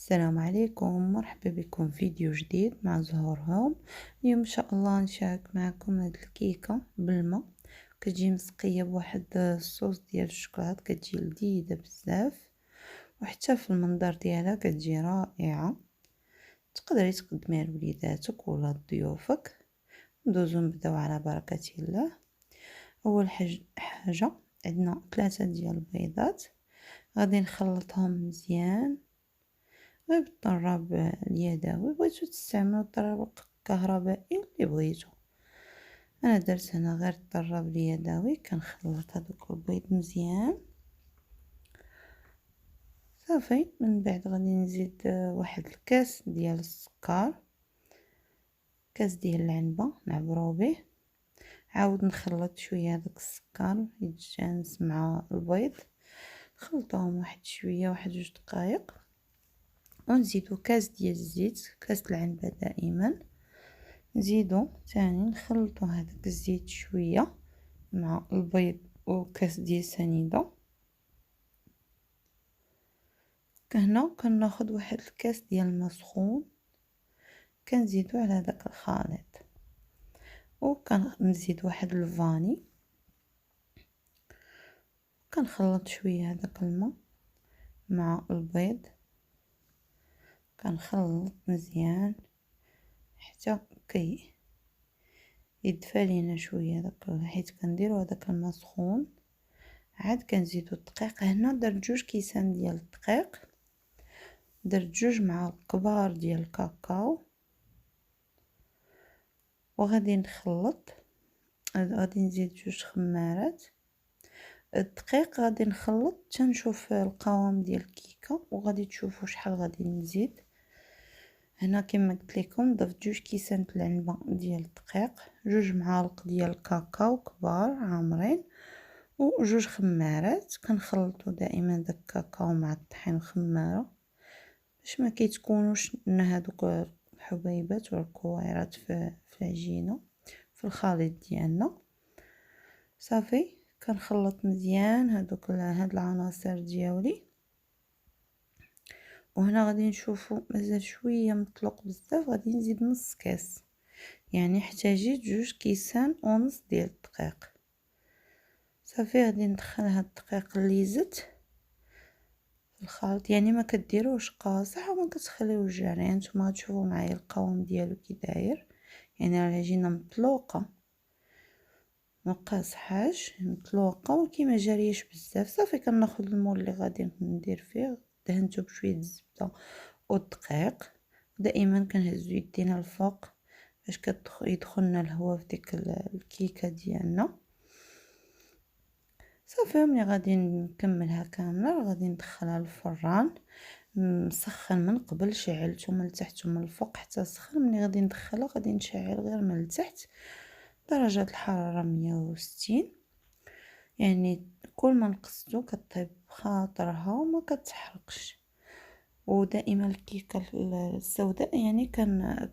السلام عليكم، مرحبا بكم في فيديو جديد مع زهور هوم. اليوم ان شاء الله نشارك معكم هاد الكيكه بالماء، كتجي مسقيه بواحد الصوص ديال الشوكولات، كتجي لذيذه بزاف وحتى في المنظر ديالها كتجي رائعه. تقدري تقدميها لوليداتك ولا ضيوفك. ندوزو نبداو على بركه الله. اول حاجه عندنا 3 ديال البيضات، غادي نخلطهم مزيان غير بالطراب اليدوي. بغيتو تستعملوا الطراب الكهربائي اللي بغيتو، انا درت هنا غير الطراب اليدوي. كنخلط هذوك البيض مزيان صافي. من بعد غادي نزيد واحد الكاس ديال السكر، كاس ديال العنبه نعبرو به. عاود نخلط شويه هذاك السكر يتجانس مع البيض، نخلطوهم واحد شويه، واحد 2 دقائق. ونزيدو كاس ديال الزيت، كاس العنبه دائما نزيدو ثاني نخلطو هذاك الزيت شويه مع البيض وكاس ديال سنيده. هنا كناخد واحد الكاس ديال الماء سخون كنزيدو على داك الخليط، وكنزيد واحد الفاني. كنخلط شويه هذاك الماء مع البيض، كنخلط مزيان حتى يدفى لينا شويه داك، حيت كنديرو هذاك الماء سخون. عاد كنزيدو الدقيق، هنا درت 2 كيسان ديال الدقيق، درت 2 معالق كبار ديال الكاكاو. وغادي نخلط، غادي نزيد 2 خمارات الدقيق. غادي نخلط تنشوف القوام ديال الكيكه وغادي تشوفوا شحال غادي نزيد. هنا كما قلت لكم ضفت 2 كيسان العنبه ديال الدقيق، 2 معالق ديال الكاكاو كبار عامرين، و2 خمارات. كنخلطوا دائما داك الكاكاو مع الطحين والخماره باش ما كيتكونوش هذوك الحبيبات والكويرات في العجينه في الخليط ديالنا. صافي كنخلط مزيان هاد العناصر ديالي. وهنا غادي نشوفوا مازال شويه مطلوق بزاف، غادي نزيد نص كاس، يعني احتاجيت 2 كيسان ونص ديال الدقيق. صافي غادي ندخل هاد الدقيق اللي زدت في الخليط، يعني ما كديروش قاصح وما كتخليوش جاري. نتوما غتشوفوا معايا القوام ديالو كي داير، يعني العجينه مطلوقه ما قاصحاش، مطلوقه وكيما جاريش بزاف. صافي كناخذ المول اللي غادي ندير فيه، دهنته بشويه الزبده والدقيق. دائما كنهزو يدينا الفوق باش يدخلنا الهواء في ديك الكيكه ديالنا. صافي ملي غادي نكملها كامله غادي ندخلها للفران مسخن من قبل، شعلته من التحت ومن الفوق حتى سخن. ملي غادي ندخلها غادي نشعل غير من التحت، درجه الحراره 160، يعني كل ما نقصتو كطيب بخاطرها وما كتحرقش. ودائما الكيكه السوداء يعني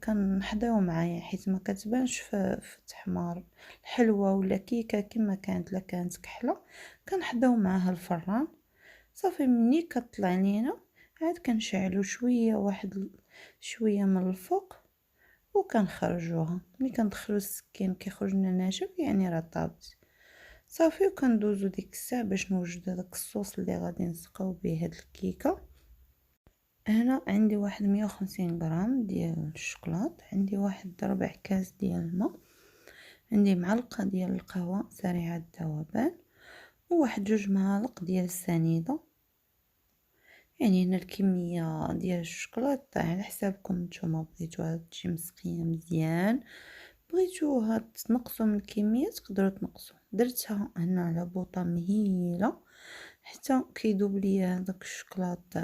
كنحضيو معايا حيت ما كتبانش في التحمار. الحلوه ولا كيكه كما كانت، لا كانت كحله كنحضيو معاها الفران. صافي ملي كطلع لينا عاد كنشعلو شويه، واحد شويه من الفوق، وكنخرجوها. ملي كندخلو السكين كيخرج لنا ناشف، يعني راه طابت. صافي وكندوزو ديك الساعه باش نوجدو داك الصوص اللي غادي نسقيو به هاد الكيكه. هنا عندي واحد 150 غرام ديال الشوكولات، عندي واحد ربع كاس ديال الماء، عندي معلقه ديال القهوه سريعه الذوبان، وواحد 2 معالق ديال السنيده. يعني هنا الكميه ديال الشوكولات على حسابكم نتوما، بغيتوها تجي مسقيه مزيان، بغيتوها تنقصوا من الكميه تقدروا تنقصوا. درتها هنا على بوطه مهيله حتى كيذوب ليا هذاك الشوكولات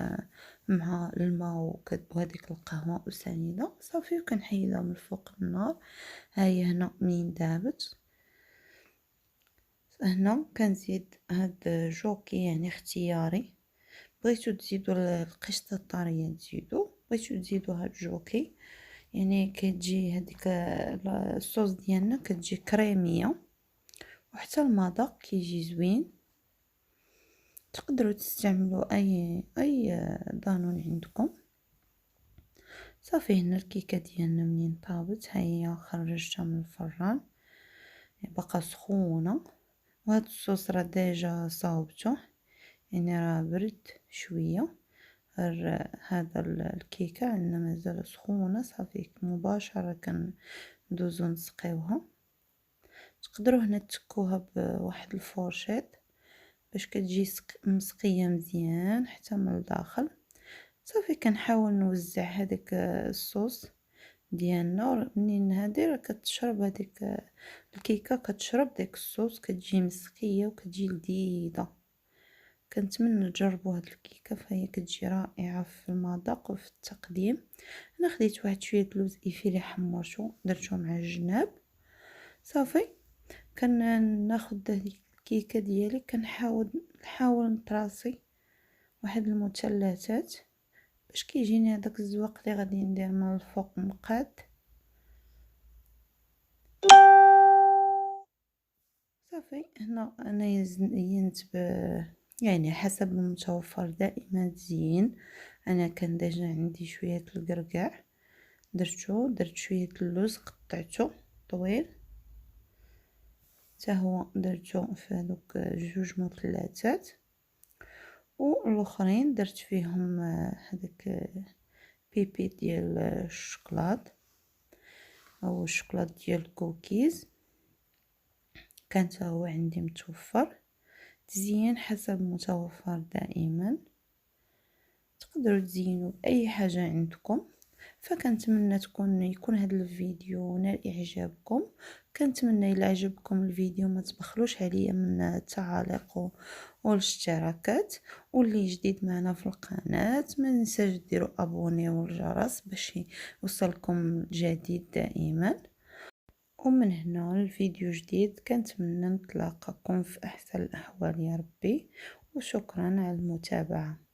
مع الماء وهذيك القهوه وسنيده. صافي وكنحيدها من فوق النار. ها هي هنا منين ذابت. هنا كنزيد هاد جوكي يعني اختياري، بغيتو تزيدوا القشطه الطريه تزيدوا، بغيتو تزيدوا هاد جوكي يعني كتجي هذيك الصوص ديالنا كتجي كريميه، وحتى المذاق كيجي زوين. تقدروا تستعملوا اي دانون عندكم. صافي هنا الكيكه ديالنا منين طابت، ها هي خرجتها من الفران بقى سخونه، وهاد الصوص راه ديجا صاوبته يعني راه برد شويه. هذا الكيكه عندنا مازال سخونه، صافي مباشره كندوزو نسقيوها. تقدروا هنا تكوها بواحد الفورشيط باش كتجي مسقيه مزيان حتى من الداخل. صافي كنحاول نوزع هذاك الصوص ديالنا، منين هادي راه كتشرب هذيك الكيكه، كتشرب داك الصوص، كتجي مسقيه وكتجي لذيذه. كنتمنى تجربوا هاد الكيكه، فهي كتجي رائعه في المذاق وفي التقديم. انا خديت واحد شويه لوز ايفيلي حمرته درته مع الجناب. صافي كناخد هذيك الكيكه ديالي، نحاول نطراسي واحد المثلثات باش كيجيني هذاك الزواق اللي غادي ندير من الفوق مقاد. صافي هنا انا زينت يعني حسب المتوفر دائما تزيين. انا كان ديجا عندي شويه الكركاع درت شويه اللوز قطعته طويل حتى هو درته في هذوك جوج مثلثات، والاخرين درت فيهم هذاك بيبي ديال الشوكولات او الشوكولات ديال الكوكيز، كانت هو عندي متوفر. تزيين حسب متوفر دائما، تقدروا تزينوا باي حاجه عندكم. فكنتمنى يكون هذا الفيديو نال اعجابكم. كنتمنى الا عجبكم الفيديو ما تبخلوش عليا من التعاليق والاشتراكات، واللي جديد معنا في القناه ما ننساش ديروا ابوني والجرس باش يوصلكم الجديد دائما. ومن هنا الفيديو جديد كنتمنى نتلاقاكم في احسن الاحوال يا ربي، وشكرا على المتابعه.